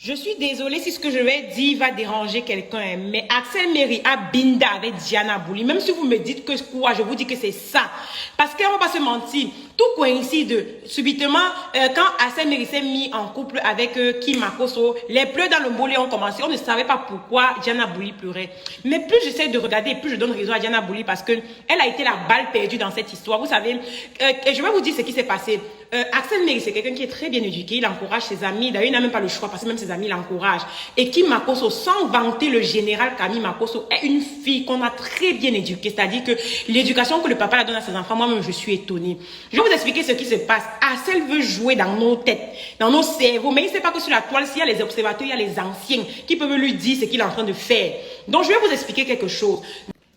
Je suis désolée si ce que je vais dire va déranger quelqu'un, mais Axel Mary a binda avec Diana Bouli. Même si vous me dites que quoi, je vous dis que c'est ça. Parce qu'on ne va pas se mentir, tout coïncide. Subitement, quand Axel Mary s'est mis en couple avec Kim Makosso, les pleurs dans le bolé ont commencé. On ne savait pas pourquoi Diana Bouli pleurait. Mais plus j'essaie de regarder, plus je donne raison à Diana Bouli parce que elle a été la balle perdue dans cette histoire. Vous savez, je vais vous dire ce qui s'est passé. Axel Mary, c'est quelqu'un qui est très bien éduqué, il encourage ses amis, d'ailleurs il n'a même pas le choix parce que même ses amis l'encouragent. Et Kim Makosso, sans vanter le général Camille Makosso, est une fille qu'on a très bien éduquée, c'est-à-dire que l'éducation que le papa la donne à ses enfants, moi-même je suis étonnée. Je vais vous expliquer ce qui se passe. Axel veut jouer dans nos têtes, dans nos cerveaux, mais il ne sait pas que sur la toile, s'il y a les observateurs, il y a les anciens qui peuvent lui dire ce qu'il est en train de faire. Donc je vais vous expliquer quelque chose.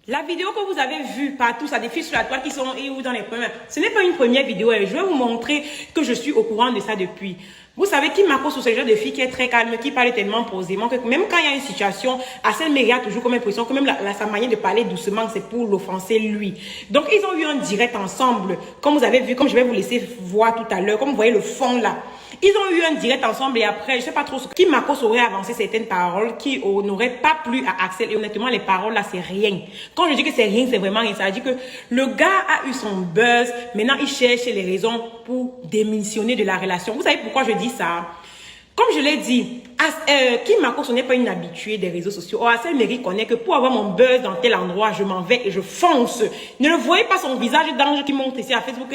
La vidéo que vous avez vue partout, ça défile sur la toile qui sont ou dans les premières. Ce n'est pas une première vidéo. Je vais vous montrer que je suis au courant de ça depuis. Vous savez, Kim Makosso, c'est le genre de fille qui est très calme, qui parle tellement posément que même quand il y a une situation, Axel Mary a toujours comme impression que même sa manière de parler doucement, c'est pour l'offenser lui. Donc, ils ont eu un direct ensemble. Comme vous avez vu, comme je vais vous laisser voir tout à l'heure, comme vous voyez le fond là. Ils ont eu un direct ensemble et après, je ne sais pas trop ce que Kim Makosso aurait avancé certaines paroles qui n'auraient pas plu à Axel. Et honnêtement, les paroles là, c'est rien. Quand je dis que c'est rien, c'est vraiment rien. Ça veut dire que le gars a eu son buzz. Maintenant, il cherche les raisons pour démissionner de la relation. Vous savez pourquoi je dis ça? Comme je l'ai dit, Kim Makosso n'est pas une habituée des réseaux sociaux. Oh, Axel Mary connaît que pour avoir mon buzz dans tel endroit, je m'en vais et je fonce. Ne le voyez pas son visage d'ange qui monte ici à Facebook.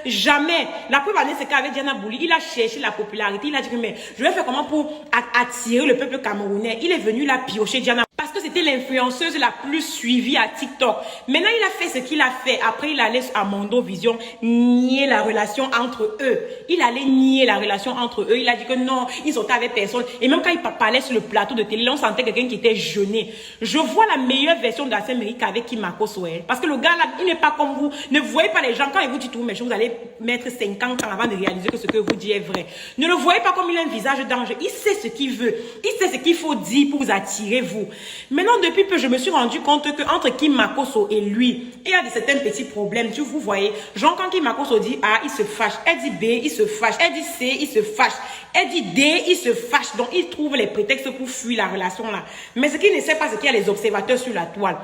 Jamais. La preuve année, c'est qu'avec Diana Bouli, il a cherché la popularité. Il a dit que mais je vais faire comment pour attirer le peuple camerounais. Il est venu là piocher Diana parce que c'était l'influenceuse la plus suivie à TikTok. Maintenant, il a fait ce qu'il a fait. Après, il allait à Mondo Vision nier la relation entre eux. Il allait nier la relation entre eux. Il a dit que non, ils sont avec personne. Et même quand il parlait sur le plateau de télé, on sentait quelqu'un qui était jeûné. Je vois la meilleure version d'Axel Mary qu'avec Kim Makosso. Parce que le gars là, il n'est pas comme vous. Ne voyez pas les gens. Quand il vous dit tout, mais vous allez mettre 50 ans avant de réaliser que ce que vous dites est vrai. Ne le voyez pas comme il a un visage d'ange. Il sait ce qu'il veut. Il sait ce qu'il faut dire pour vous attirer, vous. Maintenant, depuis peu, je me suis rendu compte que entre Kim Makosso et lui, il y a certains petits problèmes. Tu vous voyez, genre quand Kim Makosso dit A, il se fâche. Elle dit B, il se fâche. Elle dit C, il se fâche. Elle dit D, il se fâche. Donc, il trouve les prétextes pour fuir la relation là. Mais ce qu'il ne sait pas, c'est qu'il y a les observateurs sur la toile.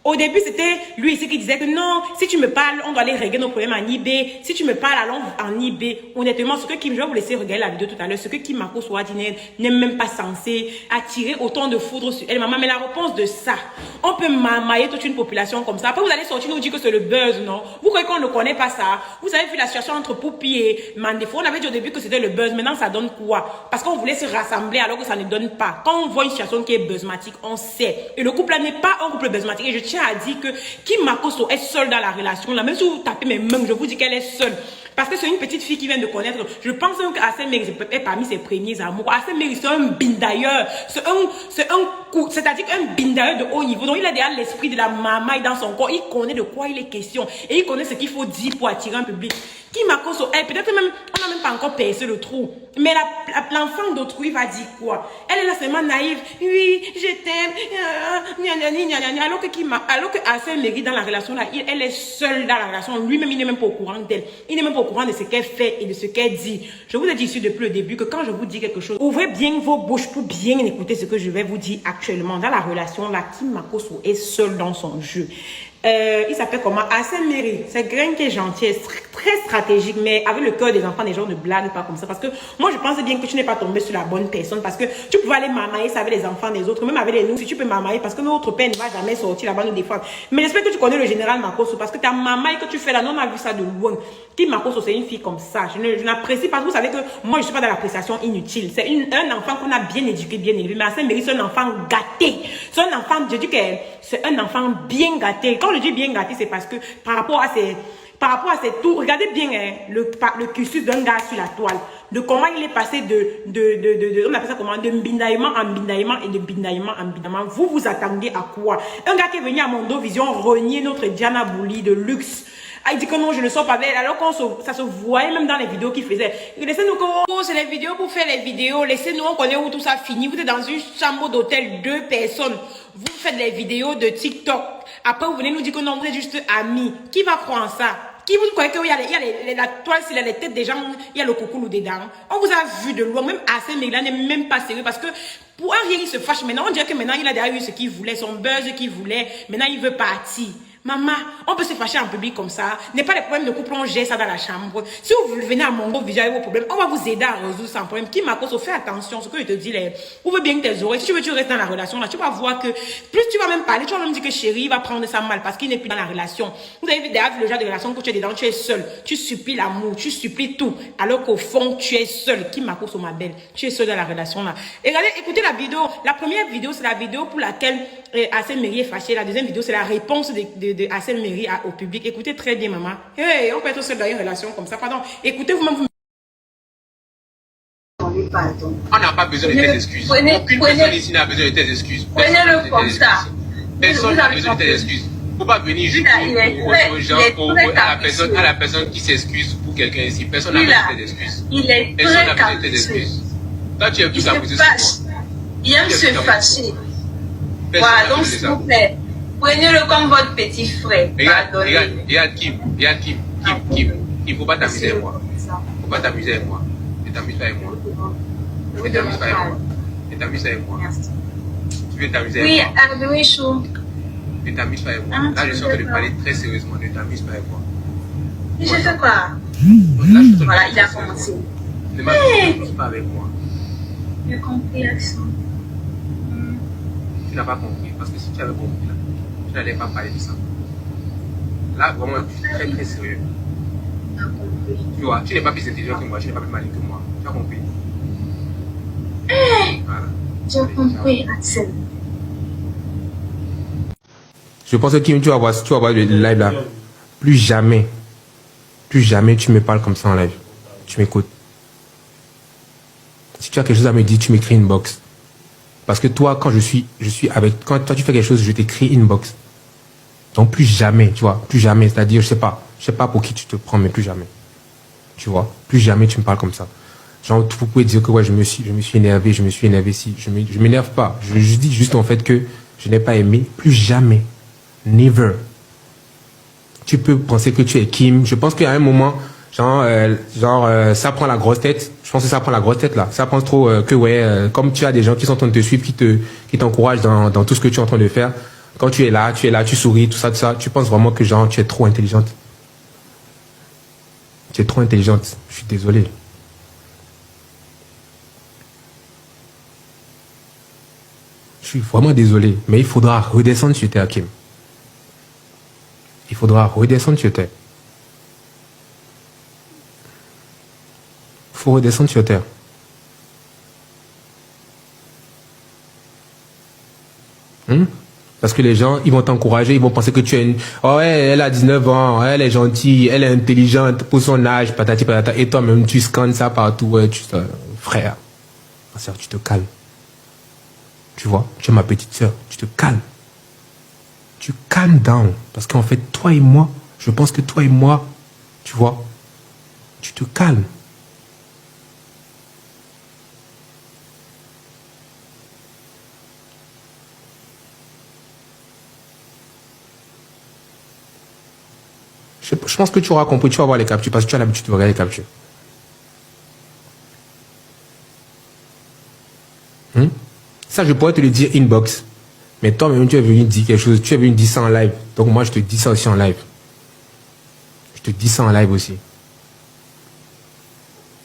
Au début, c'était lui ici qui disait que non, si tu me parles, on doit aller régler nos problèmes en IB. Si tu me parles, allons en IB. Honnêtement, ce que Kim, je vais vous laisser regarder la vidéo tout à l'heure, ce que Kim Makosso a dit n'est même pas censé attirer autant de foudre sur elle, maman. Mais la réponse de ça, on peut mamailler toute une population comme ça. Après, vous allez sortir nous dire que c'est le buzz, non? Vous croyez qu'on ne connaît pas ça? Vous avez vu la situation entre Poupi et Mandefo. On avait dit au début que c'était le buzz. Maintenant, ça donne quoi? Parce qu'on voulait se rassembler alors que ça ne donne pas. Quand on voit une situation qui est buzzmatique, on sait. Et le couple là n'est pas un couple buzzmatique. Et je tiens à dire que Kim Makosso est seule dans la relation là. Même si vous tapez mes mains, je vous dis qu'elle est seule. Parce que c'est une petite fille qui vient de connaître. Je pense que Axel Mary est parmi ses premiers amours. Axel Mary, c'est un bindailleur. C'est-à-dire un bindailleur de haut niveau. Donc il a déjà l'esprit de la mamaille dans son corps. Il connaît de quoi il est question. Et il connaît ce qu'il faut dire pour attirer un public. Kim Makosso, peut-être même, on n'a même pas encore percé le trou. Mais l'enfant d'autrui va dire quoi? Elle est là seulement naïve. Oui, je t'aime. Alors que Axel Mary dans la relation là, elle est seule dans la relation. Lui-même, il n'est même pas au courant d'elle. Il n'est même pas au courant de ce qu'elle fait et de ce qu'elle dit. Je vous ai dit ici depuis le début que quand je vous dis quelque chose, ouvrez bien vos bouches pour bien écouter ce que je vais vous dire actuellement. Dans la relation là, Kim Makosso est seule dans son jeu. Il s'appelle comment? Axel Mary. C'est quelqu'un qui est gentil, très stratégique, mais avec le cœur des enfants, les gens ne blaguent pas comme ça. Parce que moi, je pense bien que tu n'es pas tombé sur la bonne personne. Parce que tu pouvais aller mamailler ça avec les enfants des autres, même avec les nous, si tu peux mamailler, parce que notre père ne va jamais sortir là-bas nous défendre. Mais j'espère que tu connais le général Makosso, parce que ta mamaille que tu fais là, nous on a vu ça de loin. Kim Makosso, c'est une fille comme ça. Je n'apprécie pas. Vous savez que moi, je ne suis pas dans l'appréciation inutile. C'est un enfant qu'on a bien éduqué, bien élevé. Mais Axel Mary, c'est un enfant gâté. C'est un enfant, je dis que c'est un enfant bien gâté. Quand je dis bien gâté, c'est parce que par rapport à ses tout, regardez bien le cursus d'un gars sur la toile, de comment il est passé on appelle ça comment, de bindaillement en bindaillement et de bindaillement en bindaillement. Vous vous attendez à quoi? Un gars qui est venu à Mondo Vision renier notre Diana Bouli de luxe. Il dit que non, je ne sors pas belle, alors ça se voyait même dans les vidéos qu'il faisait. Laissez-nous que c'est les vidéos pour faire les vidéos. Laissez-nous, on connaît où tout ça finit. Vous êtes dans une chambre d'hôtel, 2 personnes. Vous faites les vidéos de TikTok. Après, vous venez nous dire que non, vous êtes juste amis. Qui va croire en ça? Qui vous croyez qu'il y a, la toile, c'est les têtes des gens, il y a le coucou dedans. On vous a vu de loin, même assez, mais il n'est même pas sérieux parce que pour un rien, il se fâche. Maintenant, on dirait que maintenant, il a déjà eu ce qu'il voulait, son buzz qu'il voulait. Maintenant, il veut partir. Maman, on peut se fâcher en public comme ça. N'est pas les problèmes de couple, on gère ça dans la chambre. Si vous venez à mon gros visuel vos problèmes, on va vous aider à résoudre sans problème. Qui m'a cause, fais attention, ce que je te dis, ouvre bien tes oreilles. Si tu veux, tu restes dans la relation là, tu vas voir que plus tu vas même parler, tu vas même dire que chérie, il va prendre ça mal parce qu'il n'est plus dans la relation. Vous avez vu déjà le genre de relation que tu es dedans, tu es seul. Tu supplies l'amour, tu supplies tout. Alors qu'au fond, tu es seul. Qui m'a cause, ma belle, tu es seul dans la relation là. Et regardez, écoutez la vidéo. La première vidéo, c'est la vidéo pour laquelle Hassel Merry est fâché. La deuxième vidéo, c'est la réponse de Hassel Merry au public. Écoutez très bien, maman. Hey, on peut être seul dans une relation comme ça. Pardon. Écoutez vous-même. Pardon. On n'a pas besoin de tes excuses. Aucune personne ici n'a besoin de tes excuses. Prenez-le comme ça. Personne n'a besoin de tes excuses. Il ne faut pas venir juste aux gens, à la personne qui s'excuse pour quelqu'un ici. Personne n'a besoin de tes excuses. Il est Personne n'a très besoin de tes excuses. capricieux. Toi, tu es plus abusé sur moi. Il aime se fâcher. Voilà, donc s'il vous plaît, prenez-le comme votre petit frère. Regarde Kim. Il ne faut pas t'amuser avec moi. Il ne faut pas t'amuser avec moi. Ne t'amuse pas avec moi. Ne t'amuse pas avec moi. Ne t'amuse avec moi. Tu veux t'amuser avec moi? Oui, oui, chaud. Ne t'amuse pas avec moi. Là, je suis en train de parler très sérieusement. Ne t'amuse pas avec moi. Et je fais quoi? Voilà, il a commencé. Ne m'amuse pas avec moi. J'ai compris, l'accent. Tu n'as pas compris. Parce que si tu avais compris, là, tu n'allais pas parler de ça. Là, vraiment, je suis très très sérieux. Tu vois, tu n'es pas plus intelligent que moi, tu n'es pas plus malin que moi. Tu as compris? Voilà. J'ai compris, Axel. Je pense que Kim, tu vas voir le live là. Plus jamais tu me parles comme ça en live. Tu m'écoutes. Si tu as quelque chose à me dire, tu m'écris une box. Parce que toi, quand quand toi tu fais quelque chose, je t'écris une box. Donc plus jamais, tu vois, plus jamais. C'est-à-dire, je sais pas pour qui tu te prends, mais plus jamais. Tu vois, plus jamais tu me parles comme ça. Genre, vous pouvez dire que ouais, je me suis énervé si. Je m'énerve pas. Je dis juste en fait que je n'ai pas aimé. Plus jamais. Never. Tu peux penser que tu es Kim. Je pense qu'à un moment, ça prend la grosse tête. Je pense que ça prend la grosse tête là. Ça pense trop que ouais, comme tu as des gens qui sont en train de te suivre, qui t'encouragent dans tout ce que tu es en train de faire. Quand tu es là, tu souris, tout ça. Tu penses vraiment que genre tu es trop intelligente. Tu es trop intelligente. Je suis désolé. Je suis vraiment désolé, mais il faudra redescendre sur terre, Kim. Il faudra redescendre sur terre. Il faut redescendre sur terre. Parce que les gens, ils vont t'encourager, ils vont penser que tu es une... Oh ouais, elle a 19 ans, elle est gentille, elle est intelligente pour son âge, patati patata. Et toi-même, tu scannes ça partout. Ouais, frère, ma soeur, tu te calmes. Tu vois, tu es ma petite soeur, tu te calmes. Tu calmes down. Parce qu'en fait, toi et moi, je pense que toi et moi, tu vois, tu te calmes. Je pense que tu auras compris, tu vas voir les captures, parce que tu as l'habitude de regarder les captures. Ça, je pourrais te le dire inbox. Mais toi-même, tu es venu dire quelque chose, tu es venu dire ça en live. Donc moi, je te dis ça aussi en live. Je te dis ça en live aussi.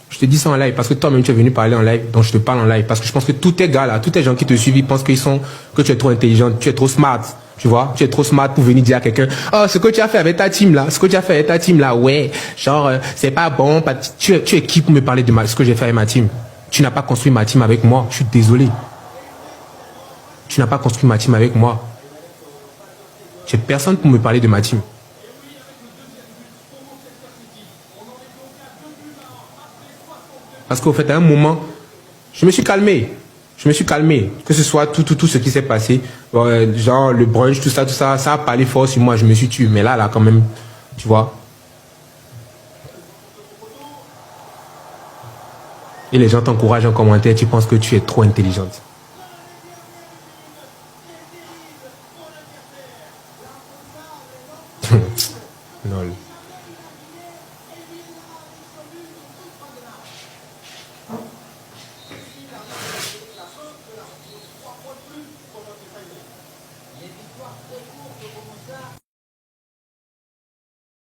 Je te dis ça en live parce que toi-même, tu es venu parler en live, donc je te parle en live. Parce que je pense que tous tes gars là, tous tes gens qui te suivent, ils pensent que tu es trop intelligent, tu es trop smart. Tu vois, tu es trop smart pour venir dire à quelqu'un, oh, ce que tu as fait avec ta team là, ouais, genre, c'est pas bon, tu es qui pour me parler de ce que j'ai fait avec ma team? Tu n'as pas construit ma team avec moi, je suis désolé. Tu n'as pas construit ma team avec moi. Tu n'es personne pour me parler de ma team. Parce qu'au fait, à un moment, je me suis calmé. Que ce soit tout ce qui s'est passé, genre le brunch, tout ça, ça a parlé fort sur moi, je me suis tué. Mais là, quand même, tu vois. Et les gens t'encouragent en commentaire, tu penses que tu es trop intelligente. Non.